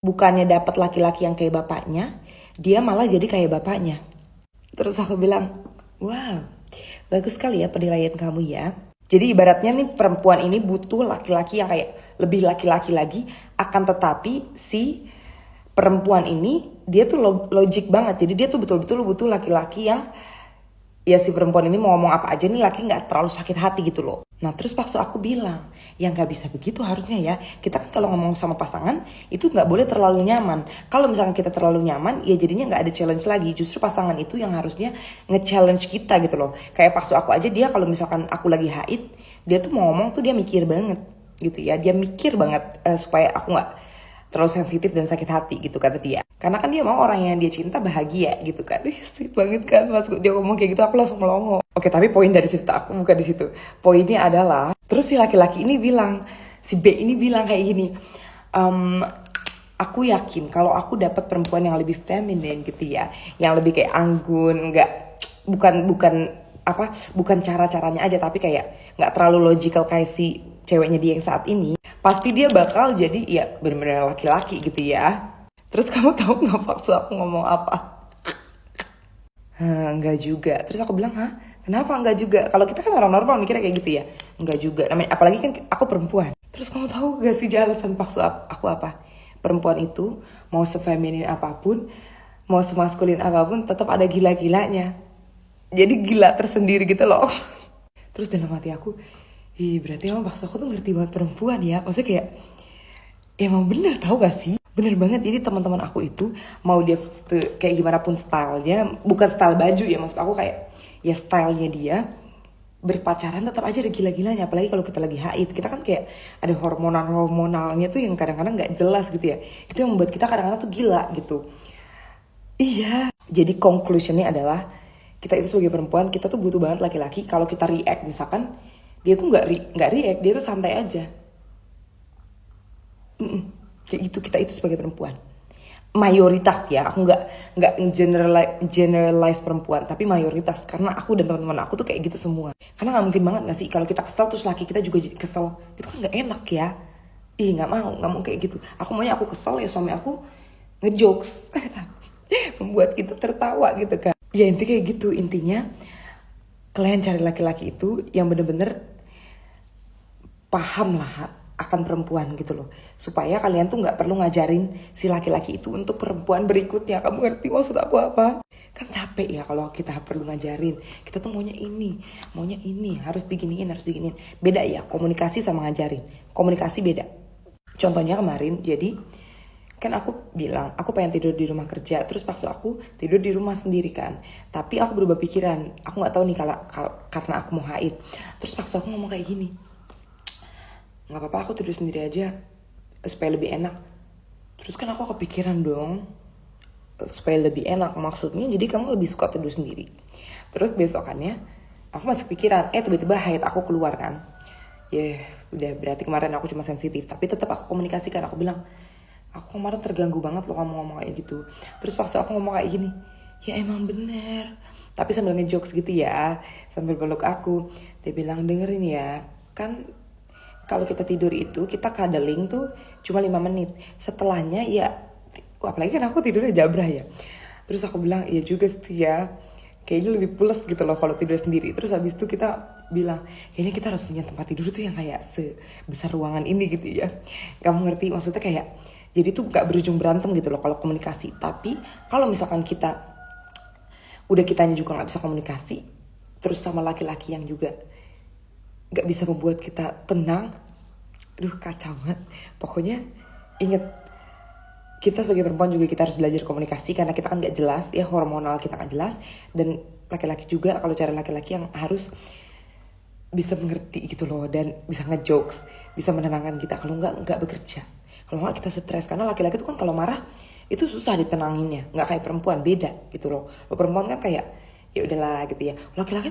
bukannya dapat laki-laki yang kayak bapaknya, dia malah jadi kayak bapaknya. Terus aku bilang, wow, bagus sekali ya penilaian kamu ya. Jadi ibaratnya nih perempuan ini butuh laki-laki yang kayak lebih laki-laki lagi, akan tetapi si perempuan ini dia tuh logik banget. Jadi dia tuh betul-betul butuh laki-laki yang ya si perempuan ini mau ngomong apa aja nih laki nggak terlalu sakit hati gitu loh. Nah terus waktu aku bilang, ya nggak bisa begitu harusnya ya. Kita kan kalau ngomong sama pasangan itu nggak boleh terlalu nyaman. Kalau misalnya kita terlalu nyaman, ya jadinya nggak ada challenge lagi. Justru pasangan itu yang harusnya nge-challenge kita gitu loh. Kayak waktu aku aja dia kalau misalkan aku lagi haid, dia tuh mau ngomong tuh dia mikir banget gitu ya. Dia mikir banget supaya aku nggak terlalu sensitif dan sakit hati gitu kata dia. Karena kan dia mau orang yang dia cinta bahagia gitu kan. Sweet banget kan pas dia ngomong kayak gitu aku langsung melongo. Oke, tapi poin dari cerita aku bukan di situ. Poinnya adalah terus si laki-laki ini bilang, si B ini bilang kayak gini, aku yakin kalau aku dapat perempuan yang lebih feminin gitu ya, yang lebih kayak anggun, bukan cara-caranya aja tapi kayak nggak terlalu logical kayak si ceweknya dia yang saat ini, pasti dia bakal jadi ya benar-benar laki-laki gitu ya. Terus kamu tahu nggak waktu aku ngomong apa? Enggak juga. Terus aku bilang, hah? Kenapa enggak juga? Kalau kita kan orang normal mikirnya kayak gitu ya. Enggak juga. Namanya apalagi kan aku perempuan. Terus kamu tahu gak sih alasan paksa aku apa? Perempuan itu mau sefeminin apapun, mau semaskulin apapun, tetap ada gila-gilanya. Jadi gila tersendiri gitu loh. Terus dalam hati aku, ih berarti emang paksa aku tuh ngerti banget perempuan ya. Maksudnya kayak, emang bener tahu gak sih? Bener banget, jadi teman-teman aku itu mau dia kayak gimana pun stylenya, bukan style baju ya, maksud aku kayak ya stylenya dia berpacaran tetap aja ada gila-gilanya. Apalagi kalau kita lagi haid, kita kan kayak ada hormonalnya tuh yang kadang-kadang nggak jelas gitu ya. Itu yang membuat kita kadang-kadang tuh gila gitu. Iya, jadi conclusionnya adalah kita itu sebagai perempuan kita tuh butuh banget laki-laki. Kalau kita react misalkan dia tuh nggak react, dia tuh santai aja. Kayak gitu, kita itu sebagai perempuan mayoritas ya, aku nggak generalize perempuan tapi mayoritas, karena aku dan teman-teman aku tuh kayak gitu semua. Karena nggak mungkin banget nggak sih kalau kita kesel terus laki kita juga kesel, itu kan nggak enak ya. Nggak mau kayak gitu. Aku maunya aku kesel ya suami aku ngejokes membuat kita tertawa gitu kan ya. Intinya kayak gitu. Intinya kalian cari laki-laki itu yang bener-bener paham lah akan perempuan gitu loh, supaya kalian tuh nggak perlu ngajarin si laki-laki itu untuk perempuan berikutnya. Kamu ngerti maksud aku apa? Kan capek ya kalau kita perlu ngajarin. Kita tuh maunya ini harus diginiin. Beda ya komunikasi sama ngajarin. Komunikasi beda. Contohnya kemarin, jadi kan aku bilang aku pengen tidur di rumah kerja, terus paksa aku tidur di rumah sendiri kan. Tapi aku berubah pikiran, aku nggak tahu nih karena aku mau haid. Terus paksa aku ngomong kayak gini, nggak apa-apa aku tidur sendiri aja supaya lebih enak. Terus kan aku kepikiran dong, supaya lebih enak maksudnya jadi kamu lebih suka tidur sendiri. Terus besokannya aku masih pikiran, tiba-tiba haid aku keluar kan. Udah berarti kemarin aku cuma sensitif, tapi tetap aku komunikasikan. Aku bilang, aku kemarin terganggu banget loh kamu ngomong kayak gitu. Terus pas aku ngomong kayak gini, ya emang bener, tapi sambil ngejokes gitu ya, sambil peluk aku. Dia bilang, dengerin ya, kan kalau kita tidur itu kita cuddling tuh cuma 5 menit. Setelahnya ya, apalagi kan aku tidurnya jabrah ya. Terus aku bilang, iya juga sih ya, kayaknya lebih pules gitu loh kalau tidur sendiri. Terus habis itu kita bilang, kayaknya kita harus punya tempat tidur tuh yang kayak sebesar ruangan ini gitu ya. Kamu ngerti maksudnya kayak, jadi tuh gak berujung berantem gitu loh kalau komunikasi. Tapi kalau misalkan kitanya juga gak bisa komunikasi, terus sama laki-laki yang juga gak bisa membuat kita tenang, kacau banget. Pokoknya inget, kita sebagai perempuan juga kita harus belajar komunikasi, karena kita kan gak jelas ya, hormonal kita gak jelas. Dan laki-laki juga kalau cari laki-laki yang harus bisa mengerti gitu loh, dan bisa ngejokes, bisa menenangkan kita. Kalau nggak bekerja. Kalau nggak kita stres, karena laki-laki itu kan kalau marah itu susah ditenanginnya, nggak kayak perempuan, beda gitu loh. Kalau perempuan kan kayak ya udahlah gitu ya. Laki-laki